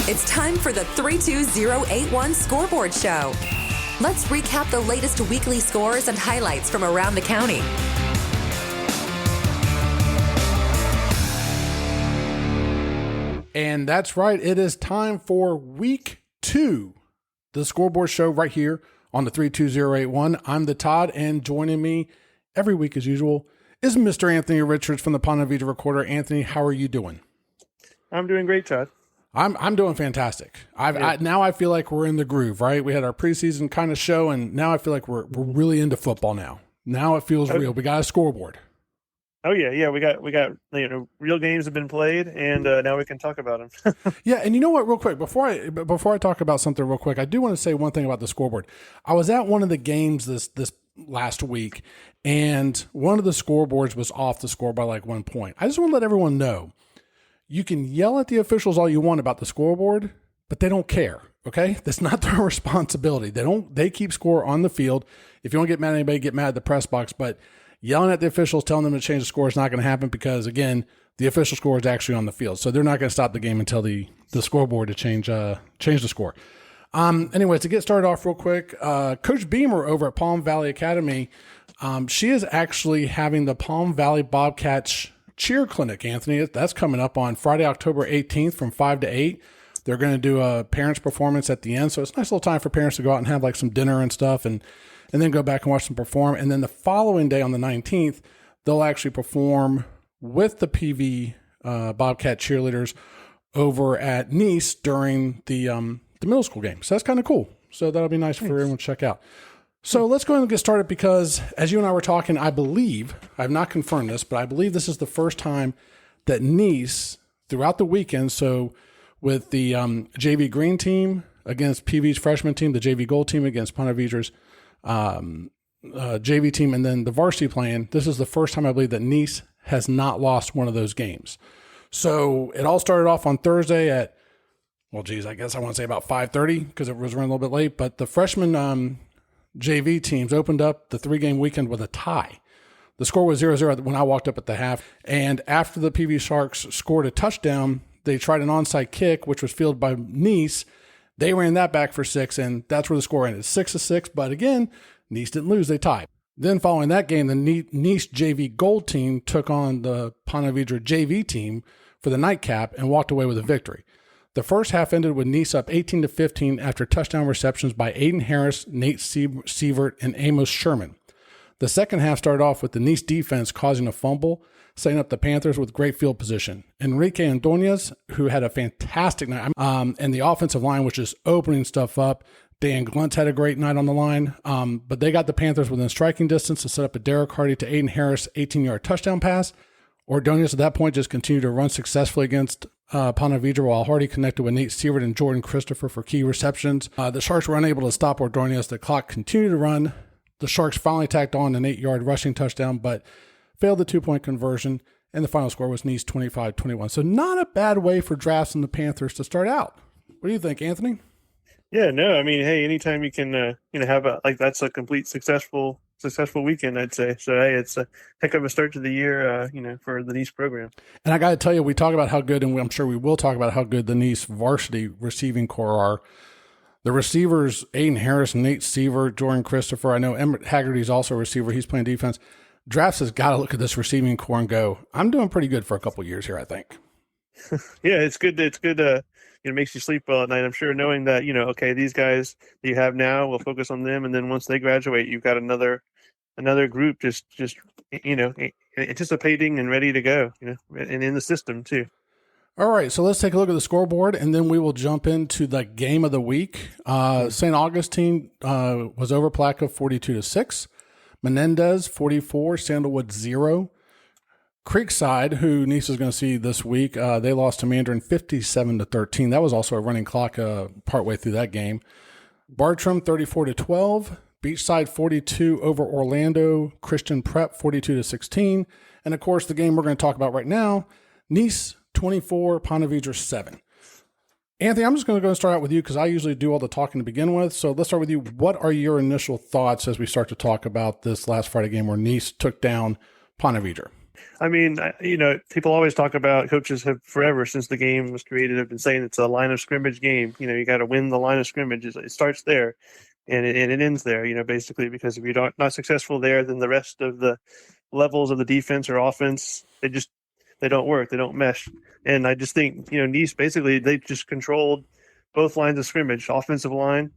It's time for the 32081 Scoreboard Show. Let's recap the latest weekly scores and highlights from around the county. And that's right. It is time for week 2, the Scoreboard Show right here on the 32081. I'm the Todd, and joining me every week as usual is Mr. Anthony Richards from the Ponte Vedra Recorder. Anthony, how are you doing? I'm doing great, Todd. I'm doing fantastic. Now I feel like we're in the groove, right? We had our preseason kind of show, and now I feel like we're really into football now. Now it feels real. We got a scoreboard. Oh yeah. We got real games have been played, and now we can talk about them. Yeah, and you know what? Real quick, before I talk about something real quick, I do want to say one thing about the scoreboard. I was at one of the games this last week, and one of the scoreboards was off the score by like 1 point. I just want to let everyone know, you can yell at the officials all you want about the scoreboard, but they don't care. Okay, that's not their responsibility. They keep score on the field. If you don't get mad at anybody, get mad at the press box, but yelling at the officials, telling them to change the score is not going to happen because, again, the official score is actually on the field. So they're not going to stop the game until the scoreboard to change the score. Anyways, to get started off real quick, Coach Beamer over at Palm Valley Academy, she is actually having the Palm Valley Bobcats cheer clinic, Anthony. That's coming up on Friday, October 18th from 5 to 8. They're going to do a parents performance at the end. So it's a nice little time for parents to go out and have like some dinner and stuff and then go back and watch them perform. And then the following day on the 19th, they'll actually perform with the PV Bobcat cheerleaders over at Nease during the middle school game. So that's kind of cool. So that'll be nice for everyone to check out. So let's go ahead and get started because as you and I were talking, I believe, I've not confirmed this, but I believe this is the first time that Nease throughout the weekend, so with the JV green team against PV's freshman team, the JV gold team against Ponte Vedra's JV team, and then the varsity playing, this is the first time I believe that Nease has not lost one of those games. So it all started off on Thursday at, I guess I want to say about 5:30 because it was running a little bit late, but the freshman JV teams opened up the 3-game weekend with a tie. The score was 0-0 when I walked up at the half, and after the PV Sharks scored a touchdown, they tried an onside kick, which was fielded by Nease. They ran that back for 6, and that's where the score ended, 6-6. But again, Nease didn't lose; they tied. Then following that game, the Nease JV Gold team took on the Ponte Vedra JV team for the nightcap and walked away with a victory. The first half ended with Nease up 18-15 after touchdown receptions by Aiden Harris, Nate Sievert, and Amos Sherman. The second half started off with the Nease defense causing a fumble, setting up the Panthers with great field position. Enrique Andoñez, who had a fantastic night, and the offensive line was just opening stuff up. Dan Gluntz had a great night on the line, but they got the Panthers within striking distance to set up a Derek Hardy to Aiden Harris 18-yard touchdown pass. Ordonez at that point just continued to run successfully against Ponte Vedra while Hardy connected with Nate Sievert and Jordan Christopher for key receptions. The Sharks were unable to stop Ordonez. The clock continued to run. The Sharks finally tacked on an 8-yard rushing touchdown, but failed the 2-point conversion, and the final score was Nease 25-21. So not a bad way for drafts and the Panthers to start out. What do you think, Anthony? Yeah, no, I mean, hey, anytime you can, have that's a complete successful weekend, I'd say. So, hey, it's a heck of a start to the year, for the Nease program. And I got to tell you, we talk about how good, and I'm sure we will talk about how good the Nease varsity receiving core are. The receivers, Aiden Harris, Nate Sievert, Jordan Christopher. I know Emmett Haggerty's also a receiver. He's playing defense. Drafts has got to look at this receiving core and go, I'm doing pretty good for a couple years here, I think. Yeah, it's good. It's good. It makes you sleep well at night. I'm sure knowing that, okay, these guys that you have now, we'll focus on them. And then once they graduate, you've got another group just anticipating and ready to go, and in the system too. All right, so let's take a look at the scoreboard, and then we will jump into the game of the week. St. Augustine was over Placa 42-6. Menendez 44, Sandalwood 0. Creekside, who Nease is going to see this week, they lost to Mandarin 57-13. That was also a running clock partway through that game. Bartram 34-12. Beachside 42 over Orlando. Christian Prep 42-16. And of course, the game we're going to talk about right now, Nease 24, Ponte Vedra 7. Anthony, I'm just going to go and start out with you because I usually do all the talking to begin with. So let's start with you. What are your initial thoughts as we start to talk about this last Friday game where Nease took down Ponte Vedra? I mean, people always talk about, coaches have forever since the game was created have been saying it's a line of scrimmage game. You got to win the line of scrimmage. It starts there, and it ends there. Basically, because if you're not successful there, then the rest of the levels of the defense or offense, they don't work. They don't mesh. And I just think Nease basically they just controlled both lines of scrimmage. Offensive line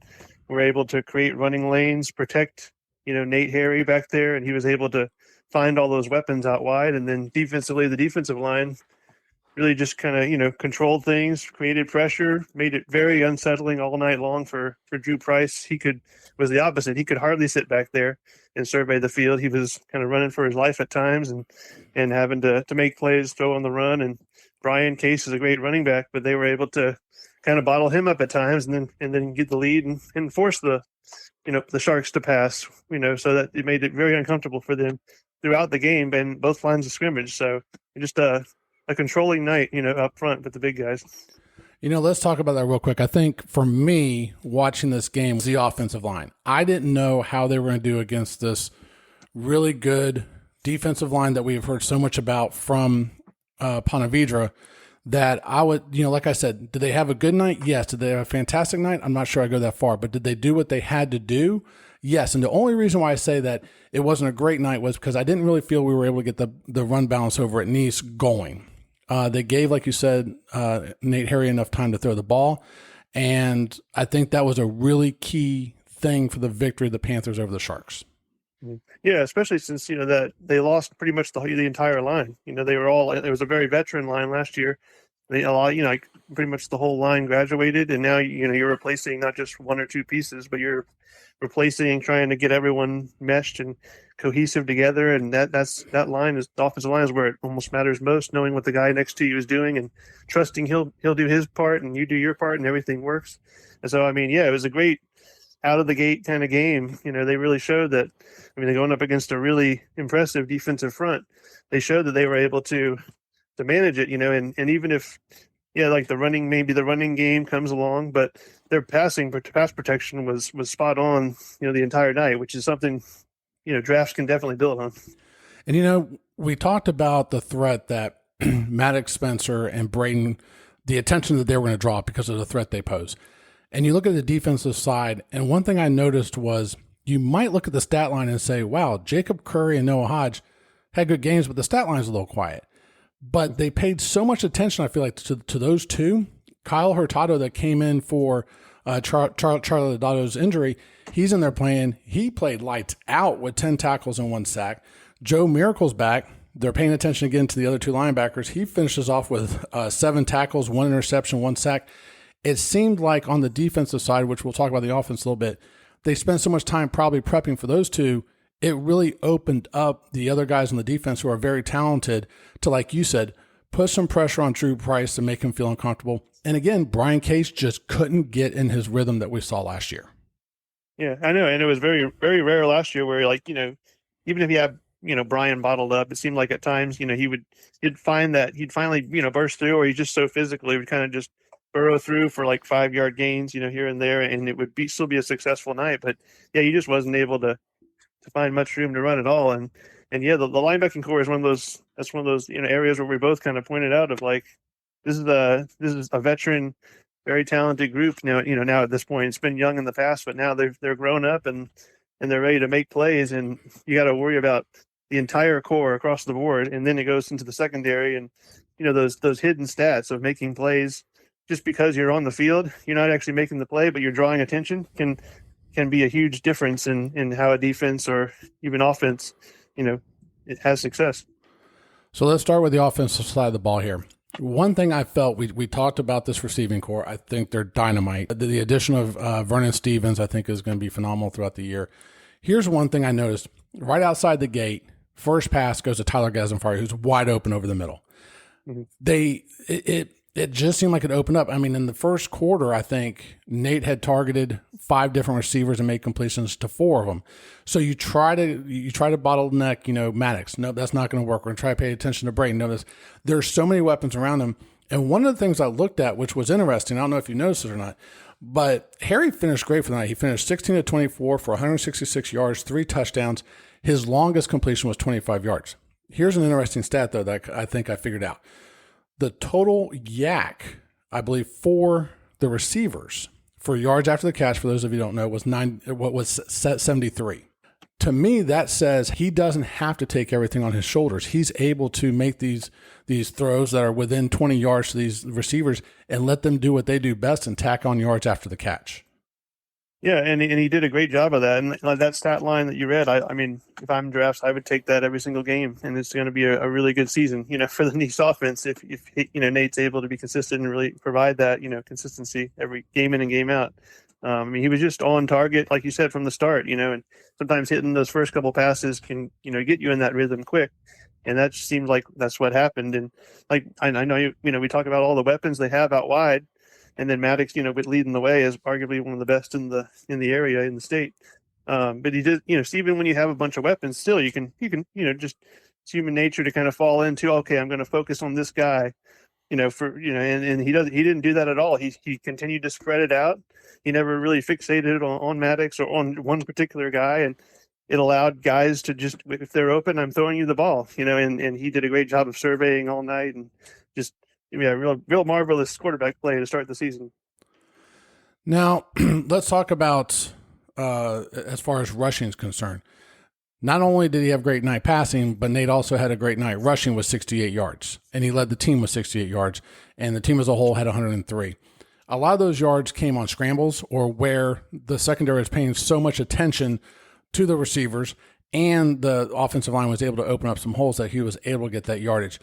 were able to create running lanes, protect Nate Harry back there, and he was able to find all those weapons out wide. And then defensively, the defensive line really just kind of controlled things, created pressure, made it very unsettling all night long for Drew Price. Was the opposite. He could hardly sit back there and survey the field. He was kind of running for his life at times and having to make plays, throw on the run. And Brian Case is a great running back, but they were able to kind of bottle him up at times and then get the lead and force the Sharks to pass, so that it made it very uncomfortable for them throughout the game and both lines of scrimmage. So just a controlling night, up front with the big guys. Let's talk about that real quick. I think for me, watching this game was the offensive line. I didn't know how they were going to do against this really good defensive line that we've heard so much about from Ponte Vedra, that I would, like I said, did they have a good night? Yes. Did they have a fantastic night? I'm not sure I go that far, but did they do what they had to do? Yes. And the only reason why I say that it wasn't a great night was because I didn't really feel we were able to get the run balance over at Nease going. They gave, like you said, Nate Harry enough time to throw the ball. And I think that was a really key thing for the victory of the Panthers over the Sharks. Yeah, especially since, that they lost pretty much the entire line. They were all, it was a very veteran line last year. Pretty much the whole line graduated, and now, you're replacing not just one or two pieces, but you're replacing, trying to get everyone meshed and cohesive together. And that line is, the offensive line is where it almost matters most, knowing what the guy next to you is doing and trusting he'll do his part and you do your part and everything works. And so, it was a great out of the gate kind of game. They really showed that. They're going up against a really impressive defensive front. They showed that they were able to manage it, and even if, like the running game comes along, but their pass protection was spot on, the entire night, which is something, drafts can definitely build on. And, we talked about the threat that Maddox, Spencer, and Brayden, the attention that they were going to draw because of the threat they pose. And you look at the defensive side, and one thing I noticed was you might look at the stat line and say, wow, Jacob Curry and Noah Hodge had good games, but the stat line is a little quiet. But they paid so much attention, I feel like, to those two. Kyle Hurtado, that came in for Charlie Lodato's injury, he's in there playing. He played lights out with 10 tackles and 1 sack. Joe Miracle's back. They're paying attention again to the other two linebackers. He finishes off with 7 tackles, 1 interception, 1 sack. It seemed like on the defensive side, which we'll talk about the offense a little bit, they spent so much time probably prepping for those two. It really opened up the other guys on the defense who are very talented to, like you said, put some pressure on Drew Price to make him feel uncomfortable. And again, Brian Case just couldn't get in his rhythm that we saw last year. Yeah, I know. And it was very, very rare last year where, even if you have, Brian bottled up, it seemed like at times, he'd find that he'd finally, burst through, or he's just so physical, he would kind of just burrow through for like 5-yard gains, here and there, and it would still be a successful night. But yeah, he just wasn't able to find much room to run at all. And yeah, the linebacking core is one of those areas where we both kind of pointed out of like, this is a veteran, very talented group. Now at this point, it's been young in the past, but now they're grown up and they're ready to make plays, and you got to worry about the entire core across the board. And then it goes into the secondary, and those hidden stats of making plays just because you're on the field, you're not actually making the play, but you're drawing attention can be a huge difference in how a defense or even offense, it has success. So let's start with the offensive side of the ball here. One thing I felt, we talked about this receiving core. I think they're dynamite. The addition of Vernon Stevens, I think, is going to be phenomenal throughout the year. Here's one thing I noticed. Right outside the gate, first pass goes to Tyler Gazenfari, who's wide open over the middle. Mm-hmm. It just seemed like it opened up. In the first quarter, I think Nate had targeted 5 different receivers and made completions to 4 of them. So you try to bottleneck, Maddox. No, that's not going to work. We're going to try to pay attention to Brayden. No, there's so many weapons around him. And one of the things I looked at, which was interesting, I don't know if you noticed it or not, but Harry finished great for the night. He finished 16 of 24 for 166 yards, 3 touchdowns. His longest completion was 25 yards. Here's an interesting stat, though, that I think I figured out. The total yak, I believe, for the receivers for yards after the catch, for those of you who don't know, was 73. To me, that says he doesn't have to take everything on his shoulders. He's able to make these throws that are within 20 yards to these receivers and let them do what they do best and tack on yards after the catch. Yeah, and he did a great job of that. And like that stat line that you read, I mean, if I'm drafts, I would take that every single game, and it's going to be a really good season, for the Nease offense. If Nate's able to be consistent and really provide that, consistency every game in and game out. I mean, he was just on target, like you said, from the start, and sometimes hitting those first couple passes can, get you in that rhythm quick. And that just seemed like that's what happened. And like, I know, we talk about all the weapons they have out wide, and then Maddox, with leading the way as arguably one of the best in the area, in the state. But he did, even when you have a bunch of weapons, still you can, just it's human nature to kind of fall into, okay, I'm going to focus on this guy, and he didn't do that at all. He continued to spread it out. He never really fixated on Maddox or on one particular guy, and it allowed guys to just, if they're open, I'm throwing you the ball, and he did a great job of surveying all night and just, real marvelous quarterback play to start the season. Now, let's talk about as far as rushing is concerned. Not only did he have a great night passing, but Nate also had a great night rushing with 68 yards, and he led the team with 68 yards, and the team as a whole had 103. A lot of those yards came on scrambles or where the secondary was paying so much attention to the receivers, and the offensive line was able to open up some holes that he was able to get that yardage.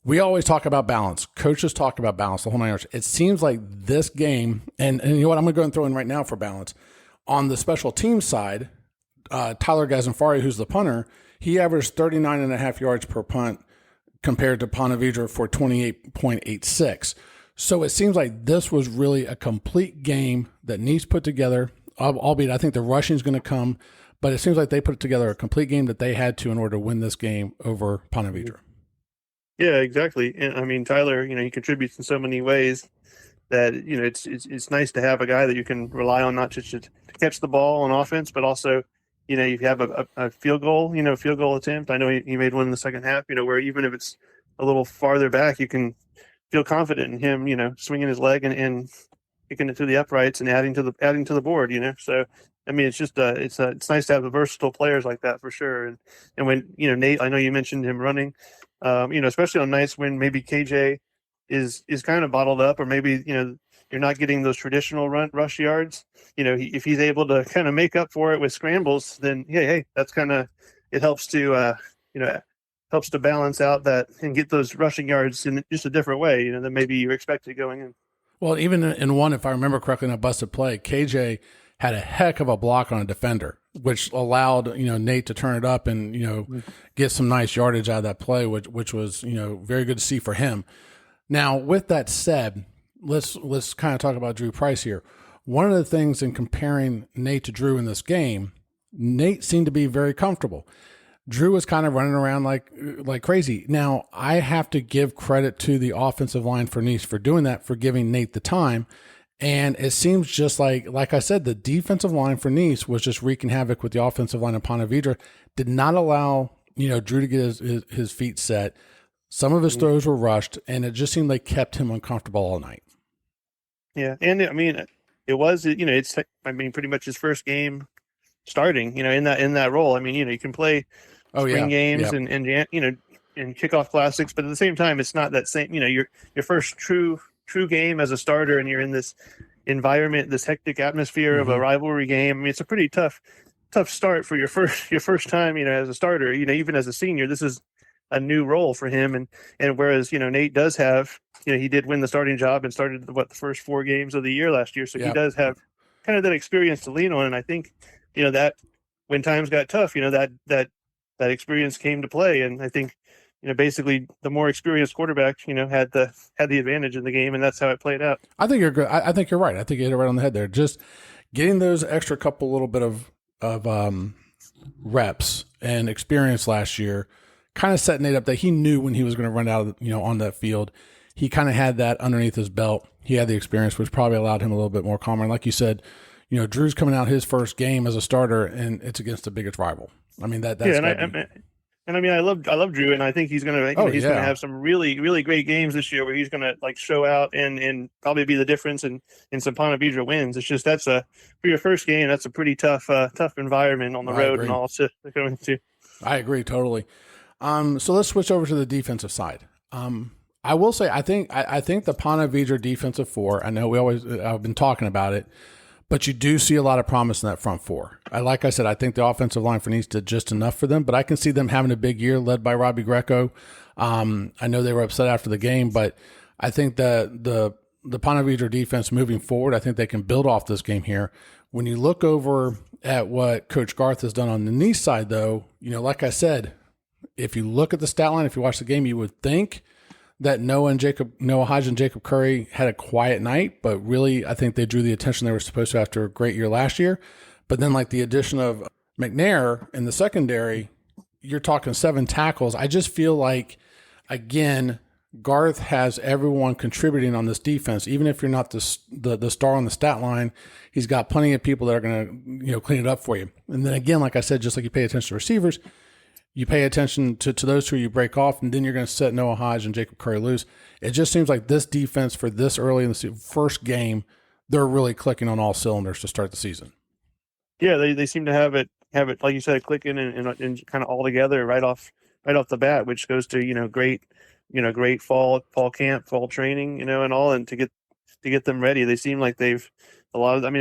We always talk about balance. Coaches talk about balance the whole 9 yards. It seems like this game, and you know what, I'm going to go and throw in right now for balance. On the special team side, Tyler Gazanfari, who's the punter, he averaged 39.5 yards per punt compared to Ponte Vedra for 28.86. So it seems like this was really a complete game that Nease put together, albeit I think the rushing is going to come, but it seems like they put together a complete game that they had to in order to win this game over Ponte Vedra. Yeah, exactly. And I mean, Tyler, he contributes in so many ways that, it's nice to have a guy that you can rely on, not just to catch the ball on offense, but also, you have a field goal, field goal attempt. I know he made one in the second half, where even if it's a little farther back, you can feel confident in him, swinging his leg and kicking it to the uprights and adding to the board, So, I mean, it's just it's nice to have the versatile players like that for sure. And when, Nate, I know you mentioned him running, especially on nights when maybe KJ is kind of bottled up, or maybe, you're not getting those traditional rush yards. If he's able to kind of make up for it with scrambles, then hey, that's kind of, it helps to helps to balance out that and get those rushing yards in just a different way, than maybe you expected going in. Well, even in one, if I remember correctly, in a busted play, KJ had a heck of a block on a defender, which allowed, Nate to turn it up and, get some nice yardage out of that play, which was, very good to see for him. Now, with that said, let's kind of talk about Drew Price here. One of the things in comparing Nate to Drew in this game, Nate seemed to be very comfortable. Drew was kind of running around like crazy. Now, I have to give credit to the offensive line for Nease for doing that, for giving Nate the time. And it seems just like I said, the defensive line for Nease was just wreaking havoc with the offensive line of Ponte Vedra. Did not allow, Drew to get his feet set. Some of his throws were rushed, and it just seemed like kept him uncomfortable all night. Yeah, and I mean, it was, it's pretty much his first game starting, in that role. I mean, you can play spring games and and kickoff classics, but at the same time, it's not that same. Your first true game as a starter, and you're in this environment, this hectic atmosphere of a rivalry game. I mean, it's a pretty tough start for your first time, as a starter. Even as a senior, this is a new role for him, and whereas Nate does have, he did win the starting job and started the first 4 games of the year last year, so he does have kind of that experience to lean on, and I think that when times got tough, that experience came to play, and I think basically the more experienced quarterback had the advantage in the game, and that's how it played out. I think you're good. I think you're right. I think you hit it right on the head there. Just getting those extra couple little bit of reps and experience last year kind of set Nate up that he knew when he was going to run out of, on that field. He kind of had that underneath his belt. He had the experience, which probably allowed him a little bit more calmer. And like you said, Drew's coming out his first game as a starter, and it's against the biggest rival. I mean, that's And I mean, I love Drew, and I think he's gonna he's gonna have some really really great games this year where he's gonna like show out and probably be the difference in some Ponte Vedra wins. It's just for your first game, that's a pretty tough environment on the road and all to go into. I agree totally. So let's switch over to the defensive side. I will say I think the Ponte Vedra defensive four. I know I've been talking about it. But you do see a lot of promise in that front four. Like I said, I think the offensive line for Nease did just enough for them, but I can see them having a big year led by Robbie Greco. I know they were upset after the game, but I think that the Ponte Vedra defense moving forward, I think they can build off this game here. When you look over at what Coach Garth has done on the Nease side, though, like I said, if you look at the stat line, if you watch the game, you would think that Noah Hodge and Jacob Curry had a quiet night, but really I think they drew the attention they were supposed to after a great year last year. But then like the addition of McNair in the secondary, you're talking 7 tackles. I just feel like, again, Garth has everyone contributing on this defense. Even if you're not the star on the stat line, he's got plenty of people that are going to clean it up for you. And then again, like I said, just like you pay attention to receivers, you pay attention to those who you break off, and then you're going to set Noah Hodge and Jacob Curry loose. It just seems like this defense for this early in the first game, they're really clicking on all cylinders to start the season. Yeah, they seem to have it like you said, clicking and kind of all together right off the bat, which goes to great fall camp, fall training, and all, and to get them ready. They seem like a lot of them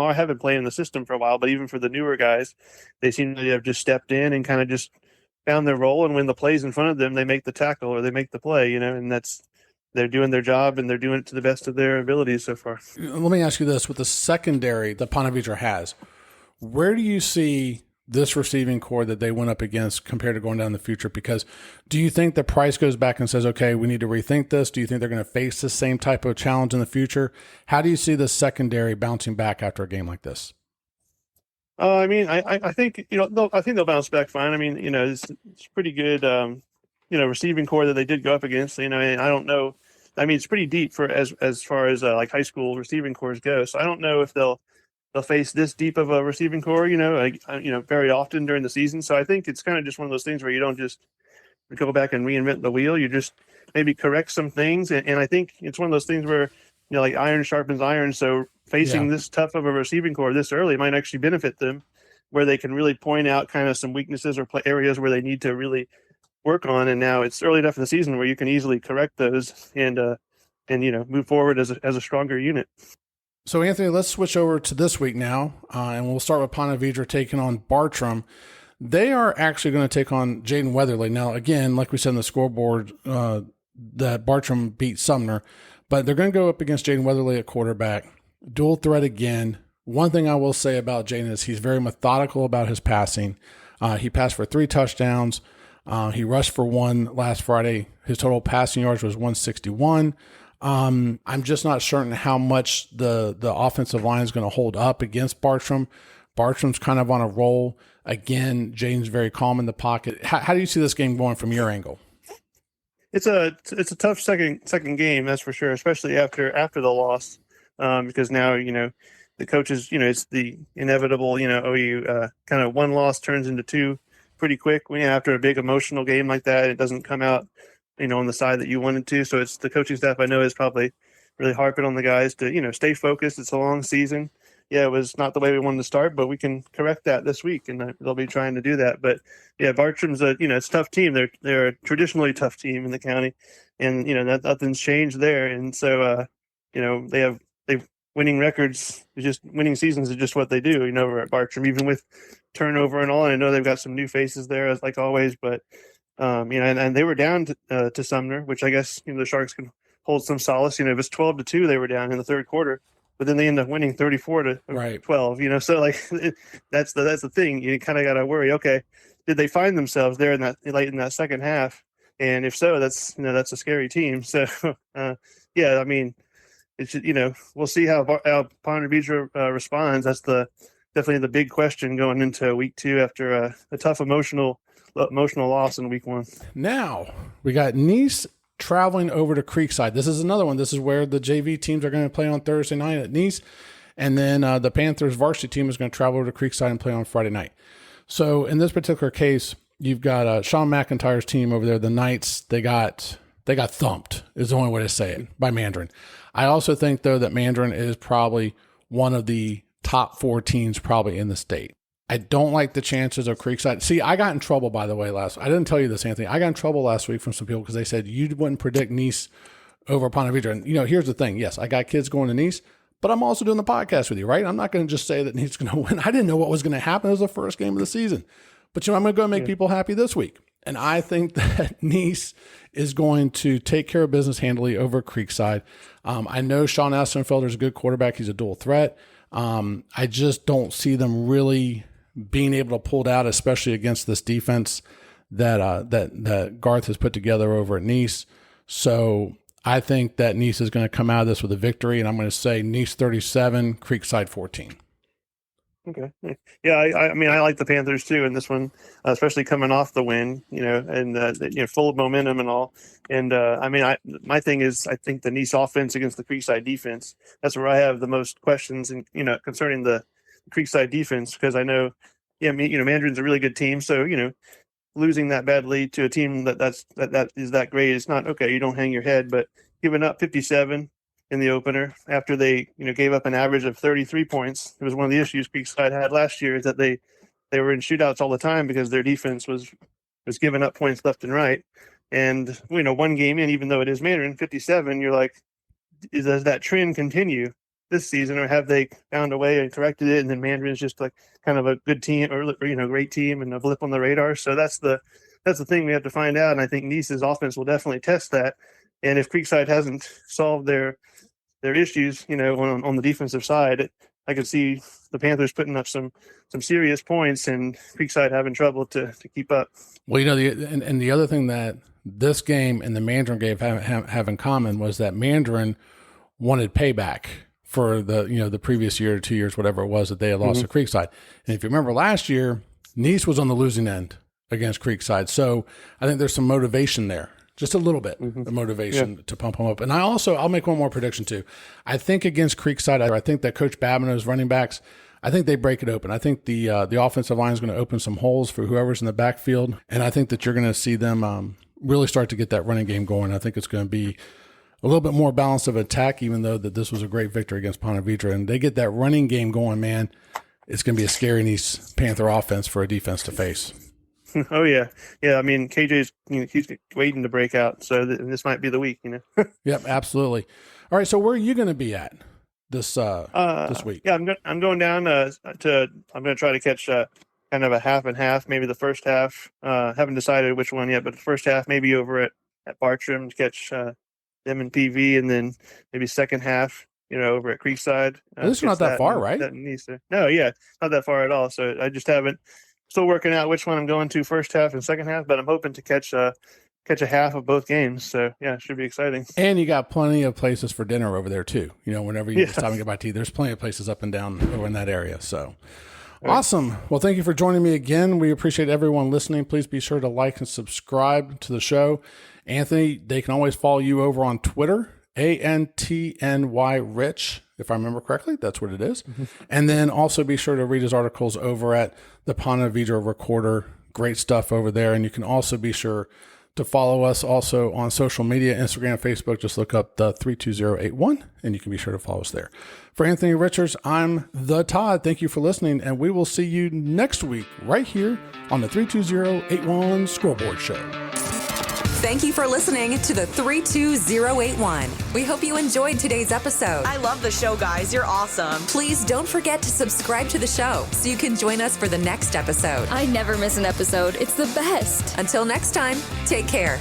haven't played in the system for a while, but even for the newer guys, they seem to have just stepped in and kind of just found their role, and when the play's in front of them, they make the tackle or they make the play, and they're doing their job and they're doing it to the best of their abilities so far. Let me ask you this: with the secondary that Ponte Vedra has, where do you see this receiving core that they went up against compared to going down in the future? Because do you think the Price goes back and says, okay, we need to rethink this? Do you think they're going to face the same type of challenge in the future? How do you see the secondary bouncing back after a game like this? I think they'll bounce back fine. I mean, it's pretty good, receiving core that they did go up against. And I don't know. I mean, it's pretty deep for as far as like high school receiving cores go. So I don't know if they'll face this deep of a receiving core, very often during the season. So I think it's kind of just one of those things where you don't just go back and reinvent the wheel. You just maybe correct some things. And I think it's one of those things where, like iron sharpens iron. So facing this tough of a receiving core this early might actually benefit them, where they can really point out kind of some weaknesses or areas where they need to really work on. And now it's early enough in the season where you can easily correct those and move forward as a stronger unit. So Anthony, let's switch over to this week now, and we'll start with Ponte Vedra taking on Bartram. They are actually going to take on Jaden Weatherly. Now, again, like we said in the scoreboard, that Bartram beat Sumner, but they're going to go up against Jaden Weatherly at quarterback. Dual threat again. One thing I will say about Jaden is he's very methodical about his passing. He passed for 3 touchdowns. He rushed for 1 last Friday. His total passing yards was 161. I'm just not certain how much the offensive line is going to hold up against Bartram. Bartram's kind of on a roll. Again, Jaden's very calm in the pocket. How do you see this game going from your angle? It's a tough second game, that's for sure, especially after the loss, because now the coaches, it's the inevitable, kind of one loss turns into 2 pretty quick. After a big emotional game like that, it doesn't come out on the side that you wanted to. So it's the coaching staff I know is probably really harping on the guys to stay focused. It's a long season. Yeah, it was not the way we wanted to start, but we can correct that this week, and they'll be trying to do that. But yeah, Bartram's it's a tough team. They're a traditionally tough team in the county, and nothing's changed there. And so they've winning records. Winning seasons is just what they do. Over at Bartram, even with turnover and all. And I know they've got some new faces there, as like always. But and they were down to Sumner, which I guess the Sharks can hold some solace. It was 12-2 they were down in the third quarter. But then they end up winning 34-12, So like that's the thing. You kind of got to worry. Okay, did they find themselves there late in that second half? And if so, that's a scary team. So yeah, I mean, it's we'll see how Ponte Vedra responds. That's definitely the big question going into week 2 after a tough emotional loss in week 1. Now we got Nease traveling over to Creekside. This is another one. This is where the JV teams are going to play on Thursday night at Nease. And then the Panthers varsity team is going to travel over to Creekside and play on Friday night. So in this particular case, you've got Sean McIntyre's team over there, the Knights. They got thumped, is the only way to say it, by Mandarin. I also think, though, that Mandarin is probably one of the top 4 teams probably in the state. I don't like the chances of Creekside. See, I got in trouble, by the way, I didn't tell you this, Anthony. I got in trouble last week from some people because they said you wouldn't predict Nease over Ponte Vedra. And, here's the thing. Yes, I got kids going to Nease, but I'm also doing the podcast with you, right? I'm not going to just say that Nease is going to win. I didn't know what was going to happen. It was the first game of the season. But, I'm going to go make people happy this week. And I think that Nease is going to take care of business handily over Creekside. I know Sean Assenfelder is a good quarterback. He's a dual threat. I just don't see them really being able to pull it out, especially against this defense that Garth has put together over at Nease. So I think that Nease is going to come out of this with a victory, and I'm going to say Nease 37, Creekside 14. Okay. Yeah, I mean, I like the Panthers too in this one, especially coming off the win, and full of momentum and all. And my thing is, I think the Nease offense against the Creekside defense, that's where I have the most questions, and concerning the Creekside defense, because I know, Mandarin's a really good team, so losing that bad lead to a team that is that great, it's not okay. You don't hang your head, but giving up 57 in the opener after they gave up an average of 33 points. It was one of the issues Creekside had last year, is that they were in shootouts all the time because their defense was giving up points left and right. And one game in, even though it is Mandarin 57, you're like, does that trend continue this season, or have they found a way and corrected it, and then Mandarin's just like kind of a good team, or great team and a blip on the radar? So that's the thing we have to find out, and I think Nease's offense will definitely test that. And if Creekside hasn't solved their issues, on the defensive side, I could see the Panthers putting up some serious points and Creekside having trouble to keep up. Well, the other thing that this game and the Mandarin game have in common was that Mandarin wanted payback for the previous year or 2 years, whatever it was, that they had lost to Creekside. And if you remember last year, Nease was on the losing end against Creekside. So I think there's some motivation there. Just a little bit of motivation to pump them up. And I'll make one more prediction too. I think against Creekside, I think that Coach Babineau's running backs, I think they break it open. I think the offensive line is going to open some holes for whoever's in the backfield. And I think that you're going to see them really start to get that running game going. I think it's going to be a little bit more balanced of attack, even though that this was a great victory against Ponte Vedra. And they get that running game going, man. It's going to be a scary Nease Panther offense for a defense to face. Oh yeah. I mean, KJ's he's waiting to break out, so this might be the week. Yep, absolutely. All right, so where are you going to be at this week? Yeah, I'm going down I'm going to try to catch kind of a half and half, maybe the first half. Haven't decided which one yet, but the first half maybe over at Bartram to catch them in PV, and then maybe second half over at Creekside. This is not that far, right? No, yeah, not that far at all. So I just haven't. Still working out which one I'm going to first half and second half, but I'm hoping to catch a half of both games. So yeah, it should be exciting. And you got plenty of places for dinner over there too. Whenever you stop and get by tea, there's plenty of places up and down over in that area. So awesome. Well, thank you for joining me again. We appreciate everyone listening. Please be sure to like and subscribe to the show. Anthony, they can always follow you over on Twitter, ANTNY Rich. If I remember correctly, that's what it is. And then also be sure to read his articles over at the Ponte Vedra Recorder. Great stuff over there. And you can also be sure to follow us also on social media, Instagram, Facebook. Just look up the 32081 and you can be sure to follow us there. For Anthony Richards, I'm The Todd. Thank you for listening, and we will see you next week right here on the 32081 Scoreboard Show. Thank you for listening to the 32081. We hope you enjoyed today's episode. I love the show, guys. You're awesome. Please don't forget to subscribe to the show so you can join us for the next episode. I never miss an episode. It's the best. Until next time, take care.